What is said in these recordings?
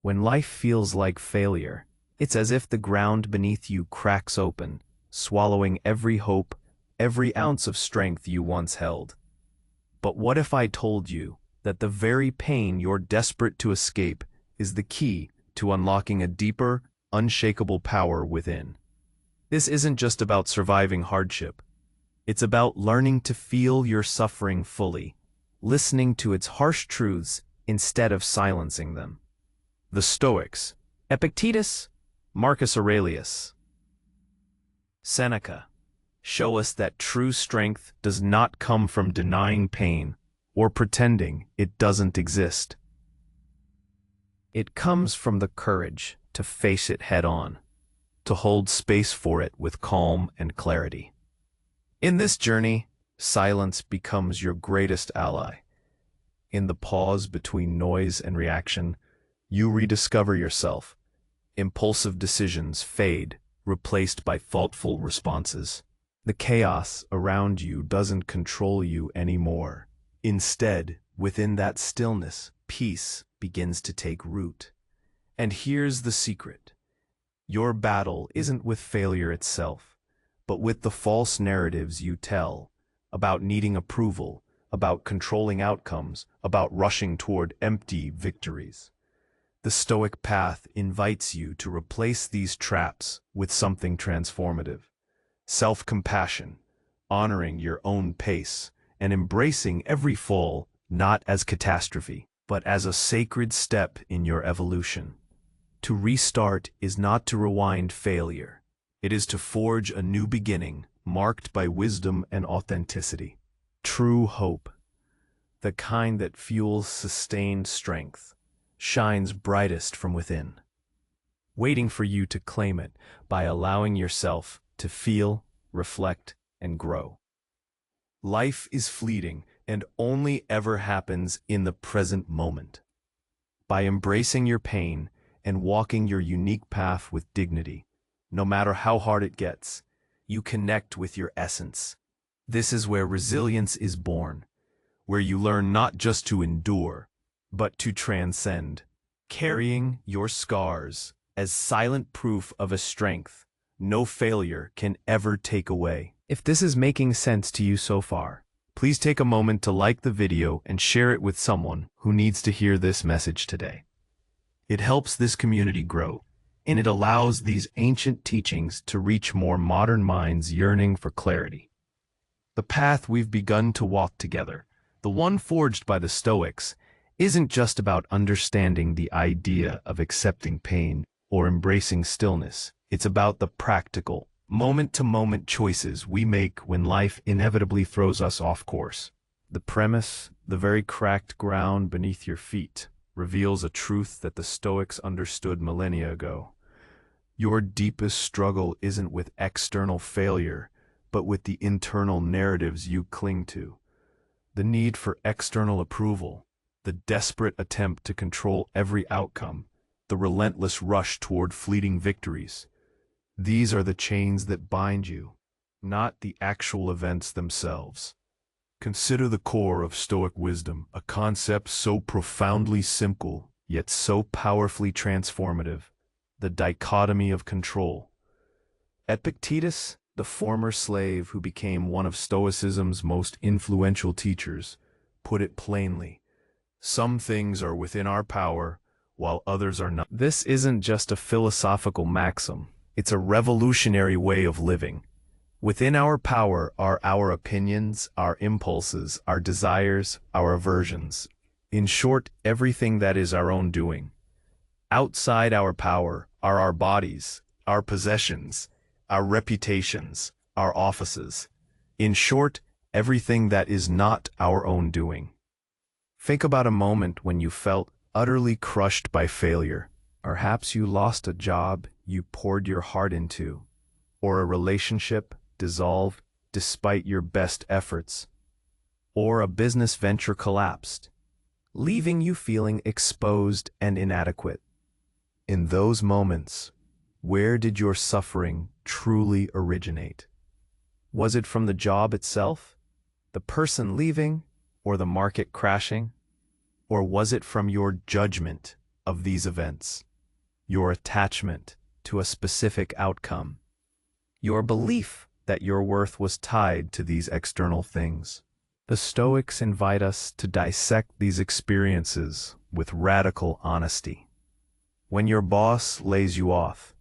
When life feels like failure, it's as if the ground beneath you cracks open, swallowing every hope, every ounce of strength you once held. But what if I told you that the very pain you're desperate to escape is the key to unlocking a deeper, unshakable power within? This isn't just about surviving hardship. It's about learning to feel your suffering fully, listening to its harsh truths instead of silencing them. The Stoics, Epictetus, Marcus Aurelius, Seneca, show us that true strength does not come from denying pain or pretending it doesn't exist. It comes from the courage to face it head-on, to hold space for it with calm and clarity. In this journey, silence becomes your greatest ally. In the pause between noise and reaction, you rediscover yourself. Impulsive decisions fade, replaced by thoughtful responses. The chaos around you doesn't control you anymore. Instead, within that stillness, peace begins to take root. And here's the secret. Your battle isn't with failure itself, but with the false narratives you tell about needing approval, about controlling outcomes, about rushing toward empty victories. The Stoic path invites you to replace these traps with something transformative. Self-compassion, honoring your own pace, and embracing every fall not as catastrophe, but as a sacred step in your evolution. To restart is not to rewind failure. It is to forge a new beginning, marked by wisdom and authenticity. True hope, the kind that fuels sustained strength, shines brightest from within, waiting for you to claim it by allowing yourself to feel, reflect, and grow. Life is fleeting and only ever happens in the present moment. By embracing your pain and walking your unique path with dignity, no matter how hard it gets, you connect with your essence. This is where resilience is born, where you learn not just to endure, but to transcend, carrying your scars as silent proof of a strength no failure can ever take away. If this is making sense to you so far, please take a moment to like the video and share it with someone who needs to hear this message today. It helps this community grow, and it allows these ancient teachings to reach more modern minds yearning for clarity. The path we've begun to walk together, the one forged by the Stoics, isn't just about understanding the idea of accepting pain or embracing stillness. It's about the practical, moment-to-moment choices we make when life inevitably throws us off course. The premise, the very cracked ground beneath your feet, reveals a truth that the Stoics understood millennia ago. Your deepest struggle isn't with external failure, but with the internal narratives you cling to. The need for external approval, the desperate attempt to control every outcome, the relentless rush toward fleeting victories. These are the chains that bind you, not the actual events themselves. Consider the core of Stoic wisdom, a concept so profoundly simple, yet so powerfully transformative: the dichotomy of control. Epictetus, the former slave who became one of Stoicism's most influential teachers, put it plainly: some things are within our power, while others are not. This isn't just a philosophical maxim, it's a revolutionary way of living. Within our power are our opinions, our impulses, our desires, our aversions. In short, everything that is our own doing. Outside our power are our bodies, our possessions, our reputations, our offices. In short, everything that is not our own doing. Think about a moment when you felt utterly crushed by failure. Perhaps you lost a job you poured your heart into, or a relationship dissolved despite your best efforts, or a business venture collapsed, leaving you feeling exposed and inadequate. In those moments, where did your suffering truly originate? Was it from the job itself, the person leaving, or the market crashing? Or was it from your judgment, of these events, your attachment to a specific outcome, your belief that your worth was tied to these external things. The Stoics invite us to dissect these experiences with radical honesty. When your boss lays you off,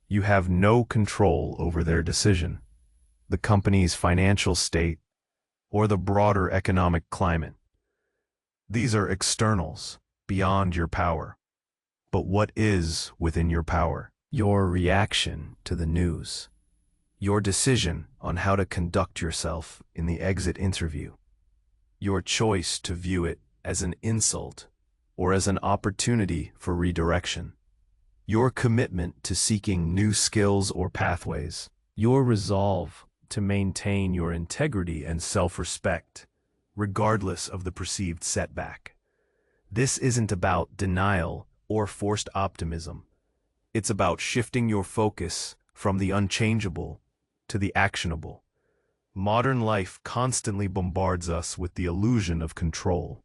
you have no control over their decision, the company's financial state, or the broader economic climate. These are externals, beyond your power. But what is within your power? Your reaction to the news. Your decision on how to conduct yourself in the exit interview. Your choice to view it as an insult or as an opportunity for redirection. Your commitment to seeking new skills or pathways. Your resolve to maintain your integrity and self-respect, regardless of the perceived setback. This isn't about denial or forced optimism. It's about shifting your focus from the unchangeable to the actionable. Modern life constantly bombards us with the illusion of control.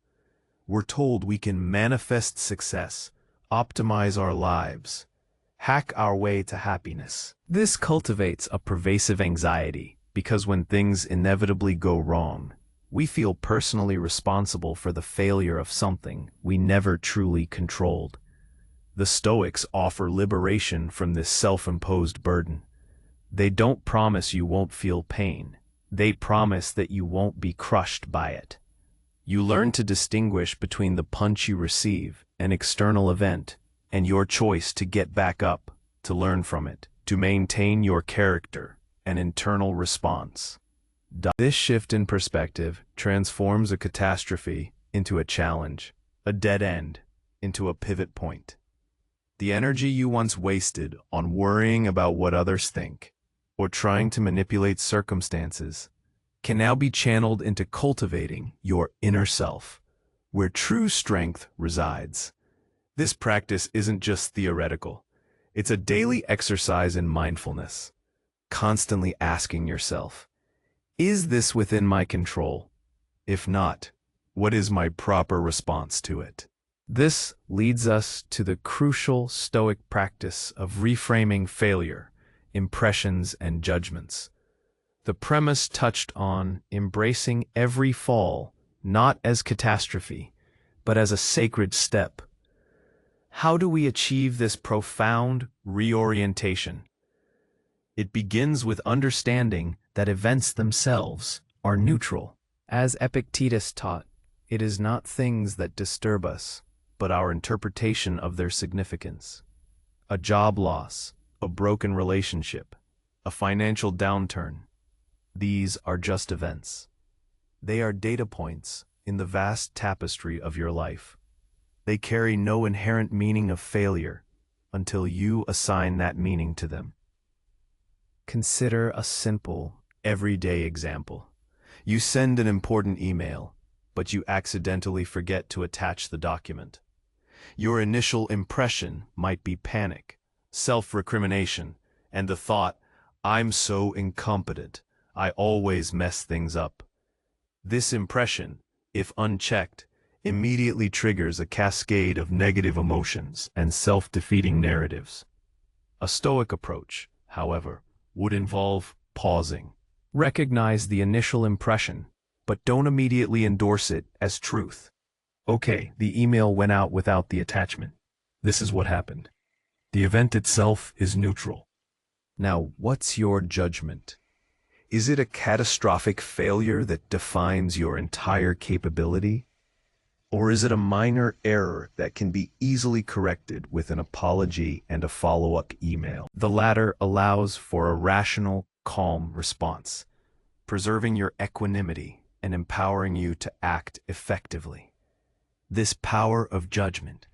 We're told we can manifest success, optimize our lives, hack our way to happiness. This cultivates a pervasive anxiety because when things inevitably go wrong, we feel personally responsible for the failure of something we never truly controlled. The Stoics offer liberation from this self-imposed burden. They don't promise you won't feel pain. They promise that you won't be crushed by it. You learn to distinguish between the punch you receive, an external event, and your choice to get back up, to learn from it, to maintain your character, an internal response. This shift in perspective transforms a catastrophe into a challenge, a dead end into a pivot point. The energy you once wasted on worrying about what others think, or trying to manipulate circumstances, can now be channeled into cultivating your inner self, where true strength resides. This practice isn't just theoretical. It's a daily exercise in mindfulness, constantly asking yourself, is this within my control? If not, what is my proper response to it? This leads us to the crucial Stoic practice of reframing failure, impressions, and judgments. The premise touched on embracing every fall, not as catastrophe, but as a sacred step. How do we achieve this profound reorientation? It begins with understanding that events themselves are neutral. As Epictetus taught, it is not things that disturb us, but our interpretation of their significance. A job loss, a broken relationship, a financial downturn. These are just events. They are data points in the vast tapestry of your life. They carry no inherent meaning of failure until you assign that meaning to them. Consider a simple, everyday example. You send an important email, but you accidentally forget to attach the document. Your initial impression might be panic, self-recrimination, and the thought, I'm so incompetent, I always mess things up. This impression, if unchecked, immediately triggers a cascade of negative emotions and self-defeating narratives. A Stoic approach, however, would involve pausing. Recognize the initial impression, but don't immediately endorse it as truth. Okay, the email went out without the attachment. This is what happened. The event itself is neutral. Now, what's your judgment? Is it a catastrophic failure that defines your entire capability? Or is it a minor error that can be easily corrected with an apology and a follow-up email? The latter allows for a rational, calm response, preserving your equanimity and empowering you to act effectively. This power of judgment,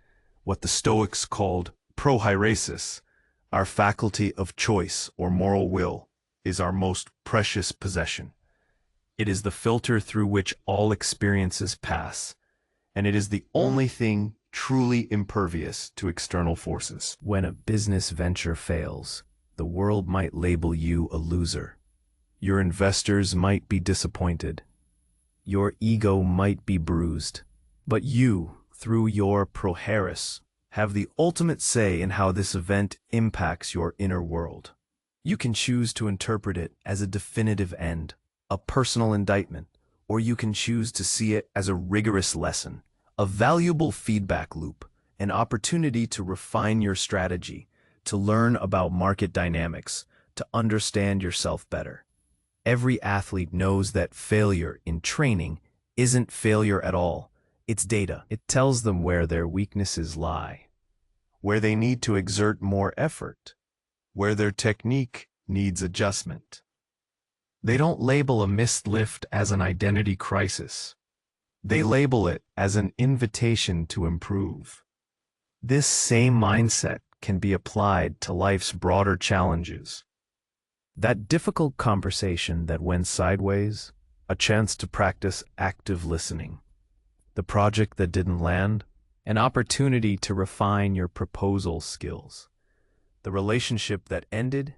what the Stoics called prohairesis, our faculty of choice or moral will, is our most precious possession. It is the filter through which all experiences pass, and it is the only thing truly impervious to external forces. When a business venture fails, the world might label you a loser. Your investors might be disappointed. Your ego might be bruised. But you, through your prohairesis, have the ultimate say in how this event impacts your inner world. You can choose to interpret it as a definitive end, a personal indictment, or you can choose to see it as a rigorous lesson, a valuable feedback loop, an opportunity to refine your strategy, to learn about market dynamics, to understand yourself better. Every athlete knows that failure in training isn't failure at all. It's data. It tells them where their weaknesses lie, where they need to exert more effort, where their technique needs adjustment. They don't label a missed lift as an identity crisis. They label it as an invitation to improve. This same mindset can be applied to life's broader challenges. That difficult conversation that went sideways, a chance to practice active listening. The project that didn't land, an opportunity to refine your proposal skills. The relationship that ended,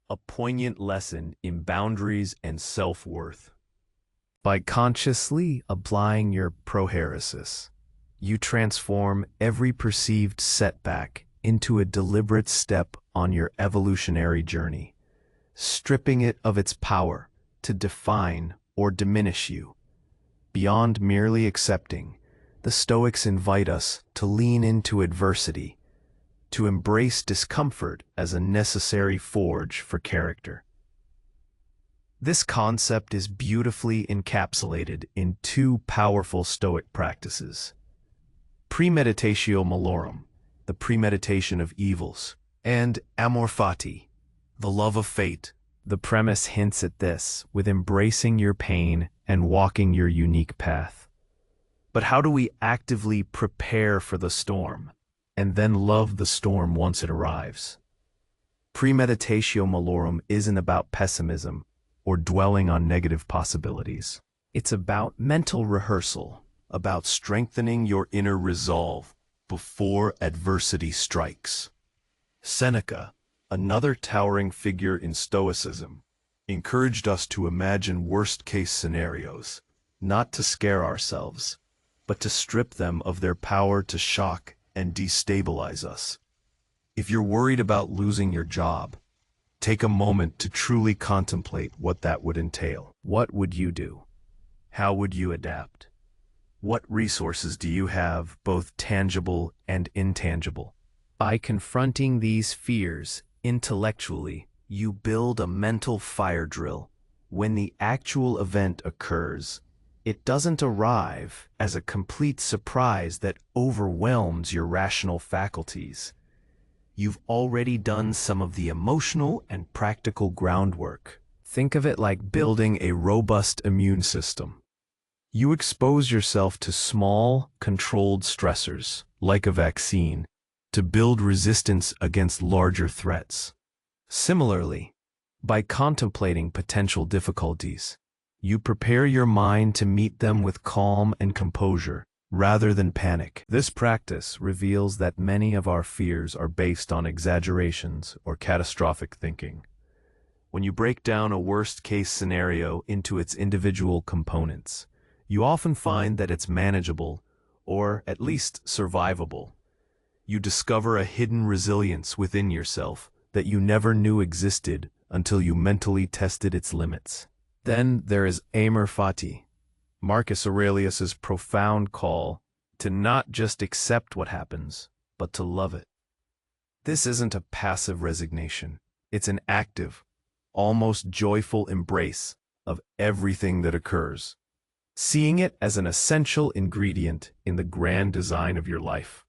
a poignant lesson in boundaries and self-worth. By consciously applying your prohairesis, you transform every perceived setback into a deliberate step on your evolutionary journey, stripping it of its power to define or diminish you. Beyond merely accepting, the Stoics invite us to lean into adversity, to embrace discomfort as a necessary forge for character. This concept is beautifully encapsulated in two powerful Stoic practices: premeditatio malorum, the premeditation of evils, and Amor Fati, the love of fate. The premise hints at this with embracing your pain and walking your unique path. But how do we actively prepare for the storm and then love the storm once it arrives? Premeditatio malorum isn't about pessimism or dwelling on negative possibilities. It's about mental rehearsal, about strengthening your inner resolve before adversity strikes. Seneca, another towering figure in Stoicism, encouraged us to imagine worst-case scenarios, not to scare ourselves, but to strip them of their power to shock and destabilize us. If you're worried about losing your job, take a moment to truly contemplate what that would entail. What would you do? How would you adapt? What resources do you have, both tangible and intangible? By confronting these fears intellectually, you build a mental fire drill. When the actual event occurs, it doesn't arrive as a complete surprise that overwhelms your rational faculties. You've already done some of the emotional and practical groundwork. Think of it like building a robust immune system. You expose yourself to small, controlled stressors, like a vaccine, to build resistance against larger threats. Similarly, by contemplating potential difficulties, you prepare your mind to meet them with calm and composure, rather than panic. This practice reveals that many of our fears are based on exaggerations or catastrophic thinking. When you break down a worst-case scenario into its individual components, you often find that it's manageable, or at least survivable. You discover a hidden resilience within yourself that you never knew existed until you mentally tested its limits. Then there is Amor Fati, Marcus Aurelius's profound call to not just accept what happens, but to love it. This isn't a passive resignation. It's an active, almost joyful embrace of everything that occurs, seeing it as an essential ingredient in the grand design of your life.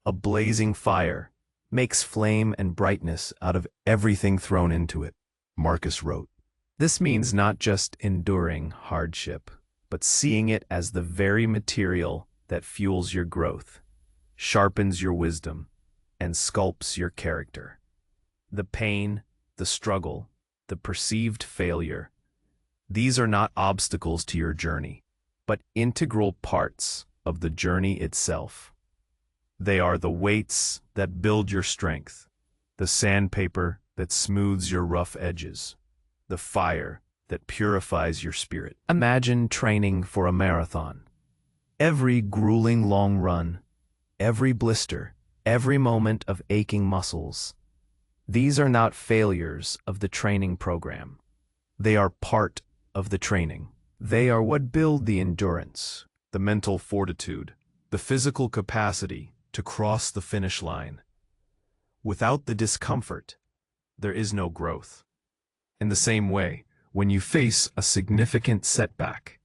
A blazing fire makes flame and brightness out of everything thrown into it, Marcus wrote. This means not just enduring hardship, but seeing it as the very material that fuels your growth, sharpens your wisdom, and sculpts your character. The pain, the struggle, the perceived failure, these are not obstacles to your journey, but integral parts of the journey itself. They are the weights that build your strength, the sandpaper that smooths your rough edges, the fire that purifies your spirit. Imagine training for a marathon. Every grueling long run, every blister, every moment of aching muscles. These are not failures of the training program. They are part of the training. They are what build the endurance, the mental fortitude, the physical capacity to cross the finish line. Without the discomfort, there is no growth. In the same way, when you face a significant setback,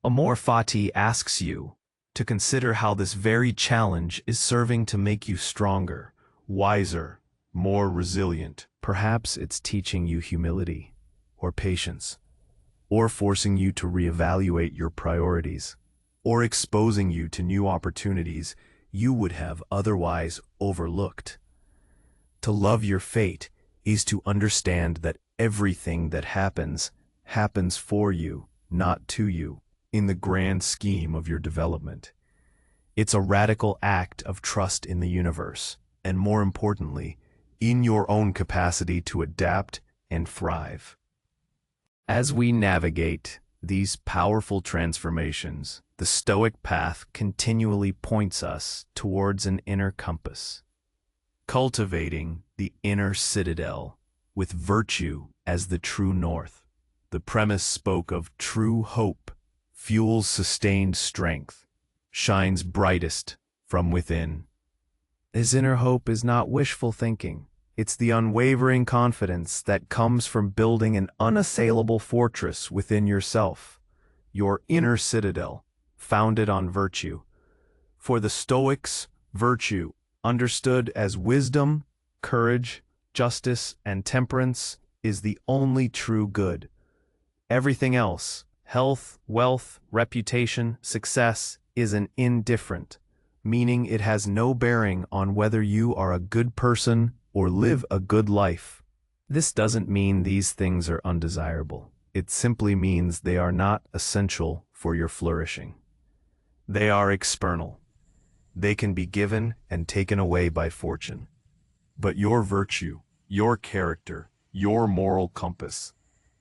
Amor Fati asks you to consider how this very challenge is serving to make you stronger, wiser, more resilient. Perhaps it's teaching you humility or patience, or forcing you to reevaluate your priorities, or exposing you to new opportunities you would have otherwise overlooked. To love your fate is to understand that everything that happens for you, not to you, in the grand scheme of your development. It's a radical act of trust in the universe, and more importantly, in your own capacity to adapt and thrive. As we navigate these powerful transformations, the Stoic path continually points us towards an inner compass, cultivating the inner citadel with virtue as the true north. The premise spoke of true hope, fuels sustained strength, shines brightest from within. This inner hope is not wishful thinking. It's the unwavering confidence that comes from building an unassailable fortress within yourself, your inner citadel, founded on virtue. For the Stoics, virtue, understood as wisdom, courage, justice, and temperance, is the only true good. Everything else, health, wealth, reputation, success, is an indifferent, meaning it has no bearing on whether you are a good person or live a good life. This doesn't mean these things are undesirable. It simply means they are not essential for your flourishing. They are external. They can be given and taken away by fortune. But your virtue, your character, your moral compass,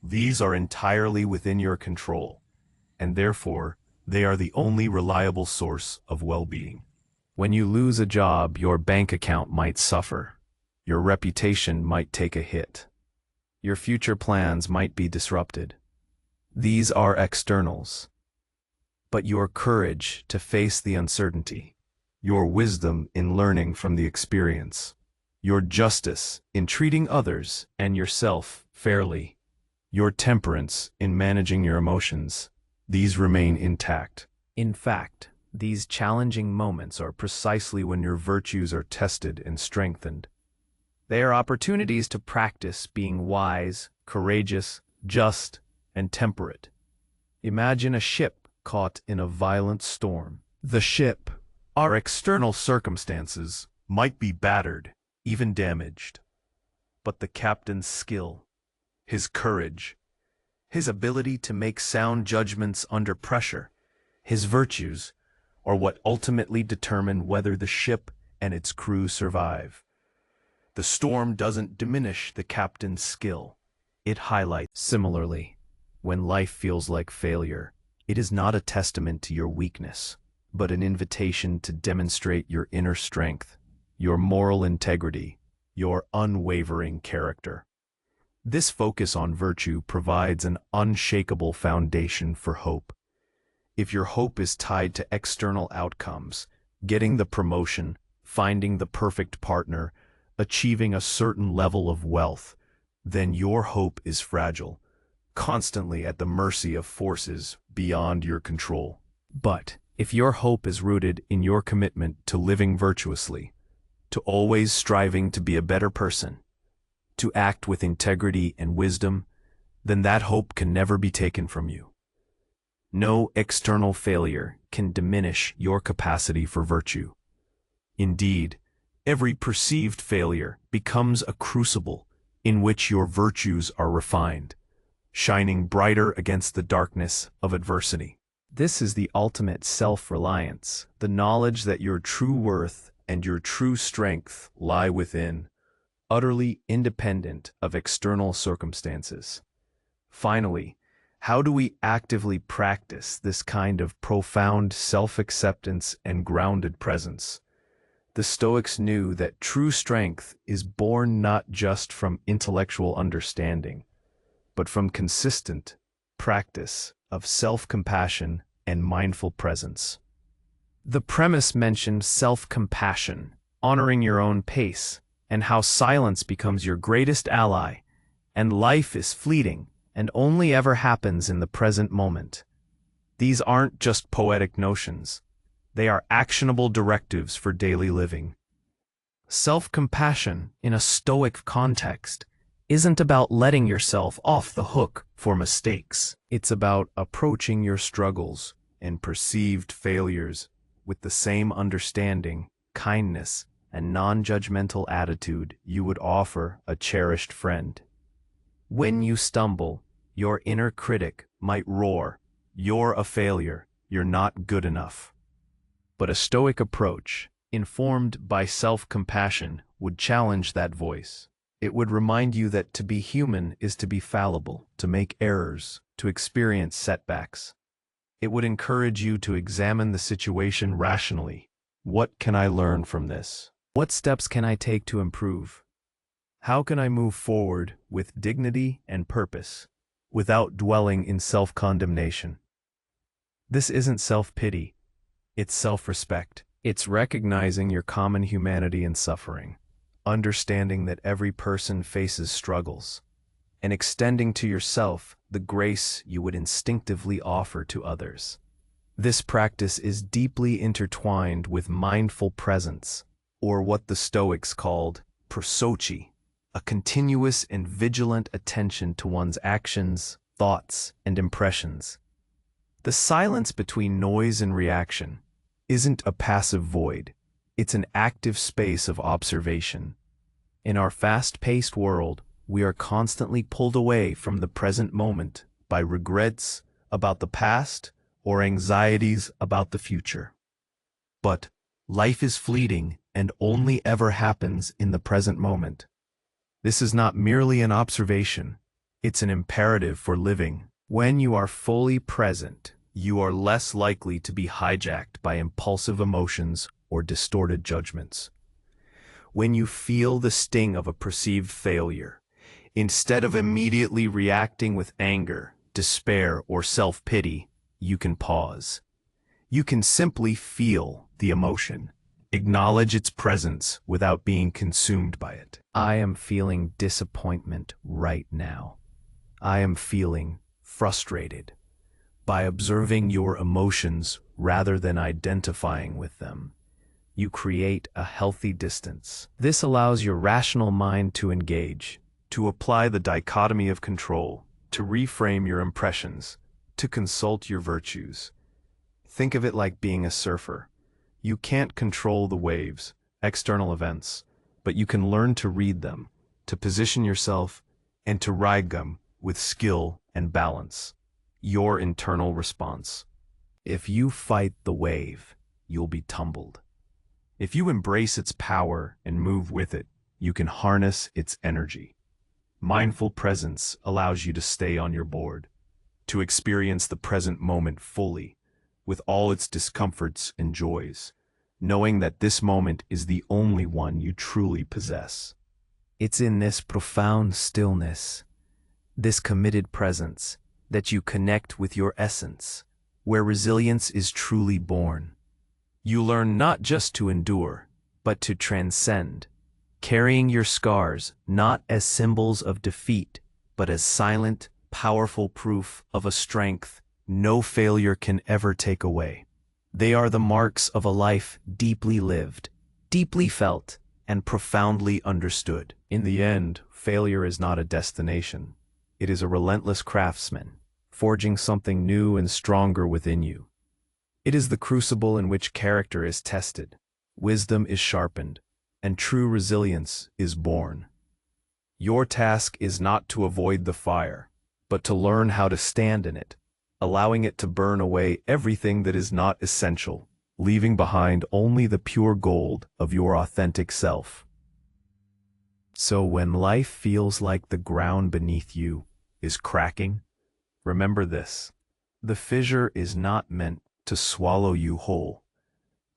these are entirely within your control, and therefore, they are the only reliable source of well-being. When you lose a job, your bank account might suffer. Your reputation might take a hit. Your future plans might be disrupted. These are externals. But your courage to face the uncertainty, your wisdom in learning from the experience, your justice in treating others and yourself fairly, your temperance in managing your emotions, these remain intact. In fact, these challenging moments are precisely when your virtues are tested and strengthened. They are opportunities to practice being wise, courageous, just, and temperate. Imagine a ship caught in a violent storm. The ship, our external circumstances, might be battered, even damaged. But the captain's skill, his courage, his ability to make sound judgments under pressure, his virtues, are what ultimately determine whether the ship and its crew survive. The storm doesn't diminish the captain's skill. It highlights. Similarly, when life feels like failure, it is not a testament to your weakness, but an invitation to demonstrate your inner strength, your moral integrity, your unwavering character. This focus on virtue provides an unshakable foundation for hope. If your hope is tied to external outcomes, getting the promotion, finding the perfect partner, achieving a certain level of wealth, then your hope is fragile, constantly at the mercy of forces beyond your control. But if your hope is rooted in your commitment to living virtuously, to always striving to be a better person, to act with integrity and wisdom, then that hope can never be taken from you. No external failure can diminish your capacity for virtue. Indeed, every perceived failure becomes a crucible in which your virtues are refined, shining brighter against the darkness of adversity. This is the ultimate self-reliance, the knowledge that your true worth and your true strength lie within, utterly independent of external circumstances. Finally, how do we actively practice this kind of profound self-acceptance and grounded presence? The Stoics knew that true strength is born not just from intellectual understanding, but from consistent practice of self-compassion and mindful presence. The premise mentioned self-compassion, honoring your own pace, and how silence becomes your greatest ally, and life is fleeting and only ever happens in the present moment. These aren't just poetic notions. They are actionable directives for daily living. Self-compassion, in a Stoic context, isn't about letting yourself off the hook for mistakes. It's about approaching your struggles and perceived failures with the same understanding, kindness, and non-judgmental attitude you would offer a cherished friend. When you stumble, your inner critic might roar, "You're a failure, you're not good enough." But a Stoic approach, informed by self-compassion, would challenge that voice. It would remind you that to be human is to be fallible, to make errors, to experience setbacks. It would encourage you to examine the situation rationally. What can I learn from this? What steps can I take to improve? How can I move forward with dignity and purpose, without dwelling in self-condemnation? This isn't self-pity, it's self-respect. It's recognizing your common humanity and suffering, understanding that every person faces struggles, and extending to yourself the grace you would instinctively offer to others. This practice is deeply intertwined with mindful presence, or what the Stoics called prosochi, a continuous and vigilant attention to one's actions, thoughts, and impressions. The silence between noise and reaction isn't a passive void, it's an active space of observation. In our fast-paced world, we are constantly pulled away from the present moment by regrets about the past or anxieties about the future. But life is fleeting and only ever happens in the present moment. This is not merely an observation, it's an imperative for living. When you are fully present, you are less likely to be hijacked by impulsive emotions or distorted judgments. When you feel the sting of a perceived failure, instead of immediately reacting with anger, despair, or self-pity, you can pause. You can simply feel the emotion, acknowledge its presence without being consumed by it. I am feeling disappointment right now. I am feeling frustrated. By observing your emotions rather than identifying with them, you create a healthy distance. This allows your rational mind to engage, to apply the dichotomy of control, to reframe your impressions, to consult your virtues. Think of it like being a surfer. You can't control the waves, external events, but you can learn to read them, to position yourself, and to ride them with skill and balance. Your internal response. If you fight the wave, you'll be tumbled. If you embrace its power and move with it, you can harness its energy. Mindful presence allows you to stay on your board, to experience the present moment fully, with all its discomforts and joys, knowing that this moment is the only one you truly possess. It's in this profound stillness, this committed presence, that you connect with your essence, where resilience is truly born. You learn not just to endure, but to transcend, carrying your scars not as symbols of defeat, but as silent, powerful proof of a strength no failure can ever take away. They are the marks of a life deeply lived, deeply felt, and profoundly understood. In the end, failure is not a destination. It is a relentless craftsman, forging something new and stronger within you. It is the crucible in which character is tested, wisdom is sharpened, and true resilience is born. Your task is not to avoid the fire, but to learn how to stand in it, allowing it to burn away everything that is not essential, leaving behind only the pure gold of your authentic self. So when life feels like the ground beneath you is cracking, remember this: the fissure is not meant to swallow you whole,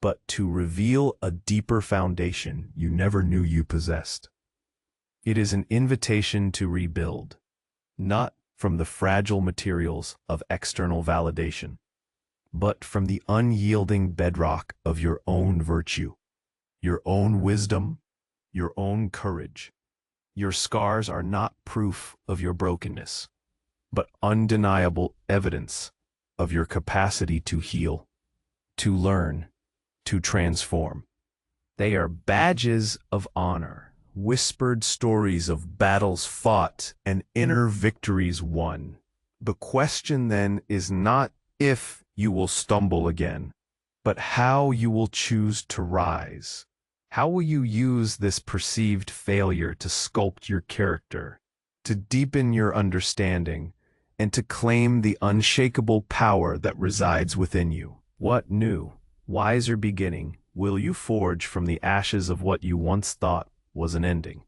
but to reveal a deeper foundation you never knew you possessed. It is an invitation to rebuild, not from the fragile materials of external validation, but from the unyielding bedrock of your own virtue, your own wisdom, your own courage. Your scars are not proof of your brokenness, but undeniable evidence of your capacity to heal, to learn, to transform. They are badges of honor, whispered stories of battles fought and inner victories won. The question then is not if you will stumble again, but how you will choose to rise. How will you use this perceived failure to sculpt your character, to deepen your understanding, and to claim the unshakable power that resides within you? What new, wiser beginning will you forge from the ashes of what you once thought was an ending?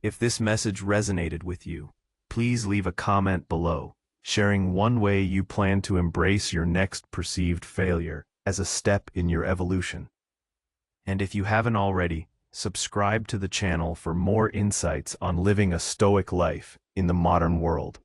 If this message resonated with you, please leave a comment below, sharing one way you plan to embrace your next perceived failure as a step in your evolution. And if you haven't already, subscribe to the channel for more insights on living a Stoic life in the modern world.